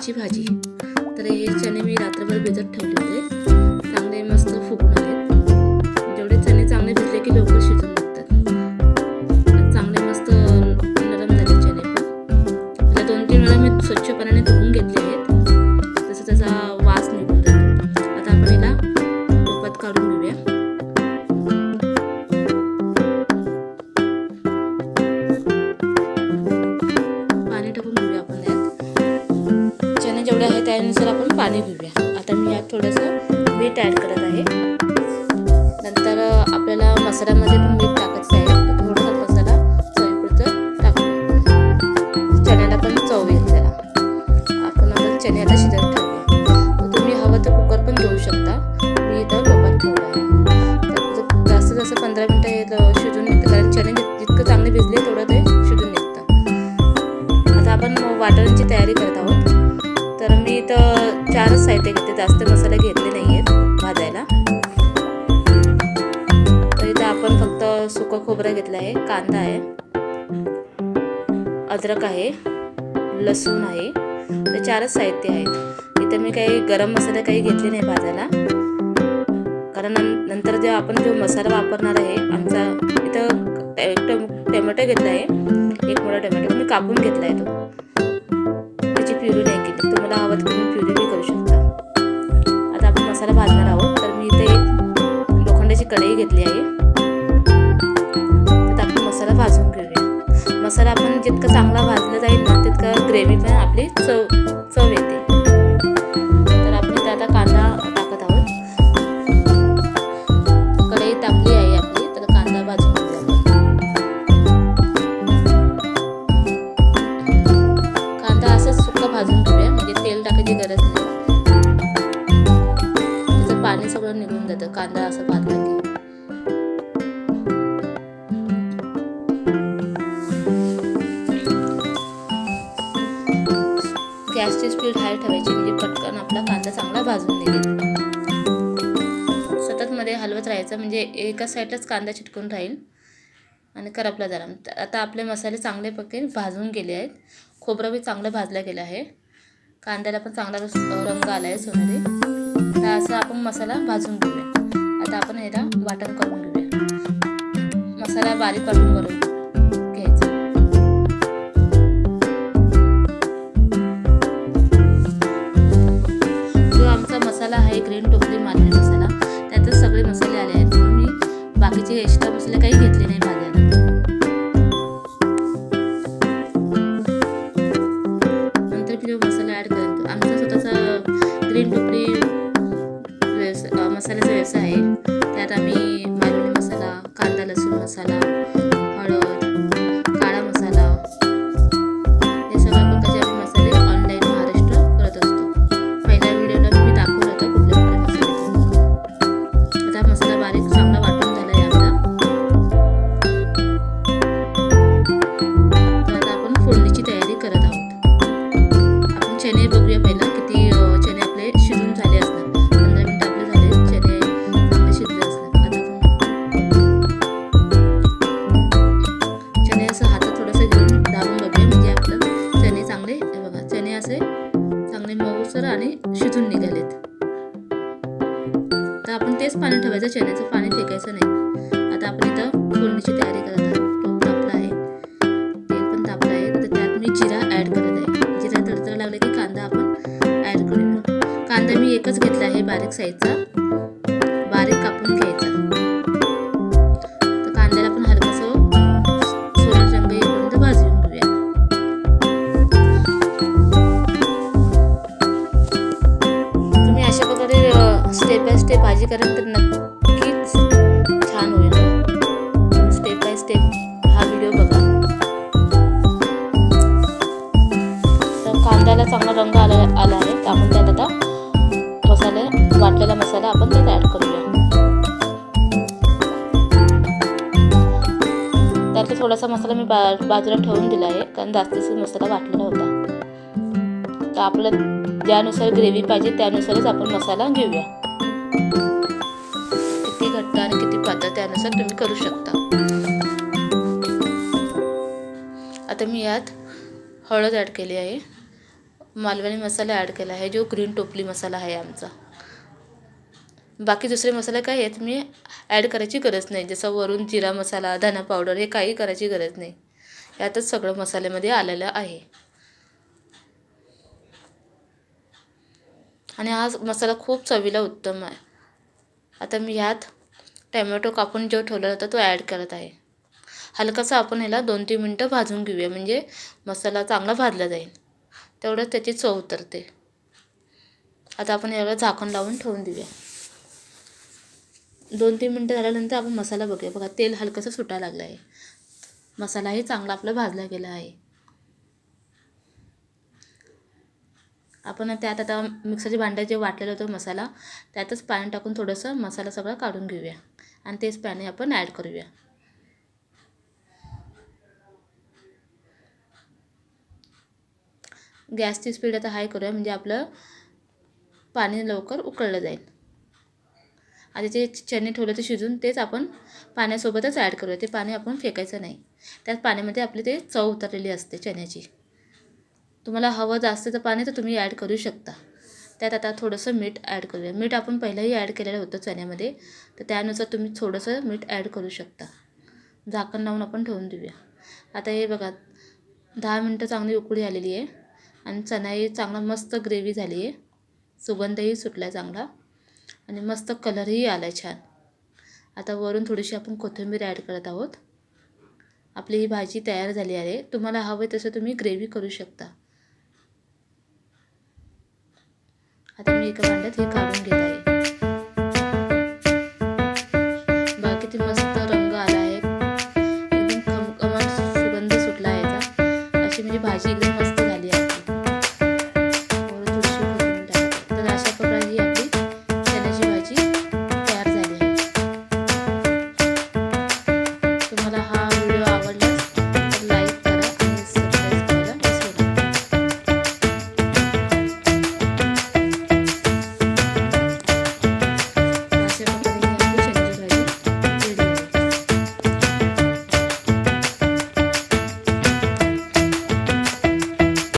चण्याची भाजी। तर हे चणे मी रात्रभर भिजत ठेवले होते, चांगले मस्त फुगून आले। जेवढे चणे चांगले भिजले की लवकर शिजून निघतात। चांगले मस्त नरम झाले चणे पण। त्याला 2-3 वेळा मी स्वच्छ पाण्याने धुवून घेतले आहेत, तसं त्याचा वास निघून जातो। आता आपण याला टोपात काढून घेऊया। पाणी टाकून घेऊया आपण यात। चणे जेवढे आहे त्यानुसार आपण पाणी घेऊया। आता मी यात थोडंसं मीठ ॲड करत आहे। नंतर आपल्याला मसाल्यामध्ये पण मीठ टाकायचं आहे, तर थोडासा मसाला चवीपुरतं टाकूया, चण्याला पण चव येईल त्याला। आपण आता चणे आता शिजत ठेवूया। तर तुम्ही हवं तर कुकर पण घेऊ शकता, मी इथं टोपात ठेवलं आहे। तर जास्त जास्त 15 मिनिटं शिजून निघतं, कारण चणे जितकं चांगले भिजले तेवढं ते शिजून निघतं। आता आपण वाटणाची तयारी करत आहोत। तर मी इथं 4 साहित्य घेतले, जास्त मसाले घेतले नाही आहेत भाजायला। तर इथं आपण फक्त सुकं खोबरं घेतलं आहे, कांदा आहे, अद्रक आहे, लसूण आहे, ते 4च साहित्य आहेत। इथं मी काही गरम मसाले काही घेतले नाही भाजायला, कारण नंतर जे आपण जो मसाला वापरणार आहे, आमचा इथं एक टोमॅटो घेतला आहे, एक मोठा टोमॅटो मी कापून घेतला आहे, तो त्याची प्युरी नाही केली। तुम्हाला हवं तर तुम्ही प्युरी बी करू शकता। आता आपण मसाला भाजणार आहोत। तर मी इथे एक लोखंडाची कढई घेतली आहे, तर आपण मसाला भाजून घेऊया। मसाला आपण जितकं चांगला भाजला जाईल ना, तितकं ग्रेव्ही पण आपली चव येते। तर आपण इथे आता कांदा टाकत आहोत। कढई तापली आहे आपली, तर कांदा भाजून घेऊया आपण। कांदा असंच सुक्का भाजून घेऊया, म्हणजे तेल टाकायची गरज नाही, त्याचं पाणी सगळं निघून जातं कांदा असं भाजला की। गॅसची स्पीड हाय ठेवायची, म्हणजे पटकन आपला कांदा चांगला भाजून निघेल। सतत मध्ये हलवत राहायचं, म्हणजे एका साईडलाच कांदा चिटकून राहील आणि करपला जरा। आता आपले मसाले चांगले पक्के भाजून गेले आहेत, खोबरं बी चांगलं भाजलं गेलं आहे, कांद्याला पण चांगला रंग आला आहे सोनेरी। तर असं आपण मसाला भाजून घेऊया। आता आपण ह्याला वाटण करून घेऊया। मसाला बारीक वाटून करून घ्यायचा। जो आमचा मसाला आहे ग्रीन टोपली मालवणी मसाला, त्यातच सगळे मसाले आले आहेत, म्हणून मी बाकीचे एक्स्ट्रा मसाले काही घेतले नाही भाजायला। मसाला ॲड करायचा। आमचा स्वतःचा ग्रीन टोपली मसाल्याचा व्यवसाय आहे, त्यात आम्ही मालवणी मसाला, कांदा लसूण मसाला, हळद, काळा मसाला, हे सगळ्या प्रकारचे आम्ही मसाले ऑनलाईन महाराष्ट्र करत असतो। पहिल्या व्हिडिओला मी दाखवलं होतं कुठले कुठले मसाले। आता मसाला बारीक चांगला वाटून झाला आहे आपला। तर आता आपण फोडणीची तयारी करत आहोत। चणे बघूया पहिला, किती चणे आपले शिजून झाले असतात। 15 मिनिटं आपले झाले, चणे चांगले शिजले असतात। आता चणे असं हातात थोडंसं घेऊन दाबून बघूया, म्हणजे आपलं चणे चांगले, बघा चणे असे चांगले मऊसर आणि शिजून निघालेत। तर आपण तेच पाणी ठेवायचं, चण्याचं पाणी फेकायचं नाही। आता आपण इथं फोडणीची तयारी करत आहोत। टोप तापला आहे, तेल पण तापलं आहे, तर त्यात मी जिरा ॲड करत आहे। जिरा तडतड लागले की कांदा आपण ॲड करूया। कांदा मी एकच घेतला आहे बारीक साईजचा, बारीक कापून घ्यायचा। तर कांद्याला पण हलकासं सोनेरी रंग येईपर्यंत भाजून घेऊया। तुम्ही अशा प्रकारे स्टेप बाय स्टेप भाजी कराल तर नक्कीच छान होईल। स्टेप बाय स्टेप हा व्हिडिओ बघा। कांद्याला चांगला रंग आला आहे, तर आपण त्यात आता वाटलेला मसाला आपण त्यात ॲड करूया। त्यातला थोडासा मसाला मी बाजूला ठेवून दिला आहे, कारण जास्तीचा मसाला वाटलेला होता। तर आपलं ज्यानुसार ग्रेव्ही पाहिजे त्यानुसारच आपण मसाला घेऊया। किती घट्ट आणि किती पातळ त्यानुसार तुम्ही करू शकता। आता मी यात हळद ॲड केली आहे, मालवणी मसाला ॲड केला आहे, जो ग्रीन टोपली मसाला आहे आमचा. बाकी दुसरे मसाले काय आहेत मी ॲड करायची गरज नाही, जसं वरून जिरा मसाला, धना पावडर हे काही करायची गरज नाही. यातच सगळं मसाल्यामध्ये आलेलं आहे. आणि हा मसाला खूप चवीला उत्तम आहे. आता मी ह्यात टॅमॅटो कापून जो ठेवला होता तो ॲड करत आहे. हलकासा आपण ह्याला 2-3 मिनटं भाजून घेऊया, म्हणजे मसाला चांगला भाजला जाईल, तेवढंच त्याची चव उतरते. आता आपण याला झाकण लावून ठेवून देऊया. 2-3 मिनटं झाल्यानंतर आपण मसाला बघूया. बघा तेल हलकंसं सुटायला लागलं आहे. मसालाही चांगला आपला भाजला गेला आहे. आपण त्यात आता मिक्सरच्या भांड्यात जे वाटलेलं होतं मसाला, त्यातच पाणी टाकून थोडंसं मसाला सगळा काढून घेऊया आणि तेच पाणी आपण ॲड करूया. गॅसची स्पीड आता हाय करूया, म्हणजे आपलं पाणी लवकर उकळलं जाईल. आधी जे चणे ठेवलं ते शिजून तेच आपण पाण्यासोबतच ॲड करूया. ते पाणी आपण फेकायचं नाही. त्याच पाण्यामध्ये आपली ते चव उतरलेली असते चण्याची. तुम्हाला हवं जास्तीचं पाणी तर तुम्ही ॲड करू शकता. त्यात आता थोडंसं मीठ ॲड करूया. मीठ आपण पहिलाही ॲड केलेलं होतं चण्यामध्ये, तर त्यानुसार तुम्ही थोडंसं मीठ ॲड करू शकता. झाकण लावून आपण ठेवून देऊया. आता हे बघा 10 मिनटं चांगली उकळी आलेली आहे आणि चणाही चांगला मस्त ग्रेव्ही झाली आहे. सुगंधही सुटला आहे चांगला आणि मस्त कलरही आला आहे छान. आता वरून थोडीशी आपण कोथिंबीर ॲड करत आहोत. आपली ही भाजी तयार झाली आहे. तुम्हाला हवं तसं तुम्ही ग्रेव्ही करू शकता. आता मी एका भांड्यात हे काढून घेत आहे. बघा किती मस्त रंग आला आहे, एकदम खमखमाट सुगंध सुटला आहे याचा. अशी म्हणजे भाजी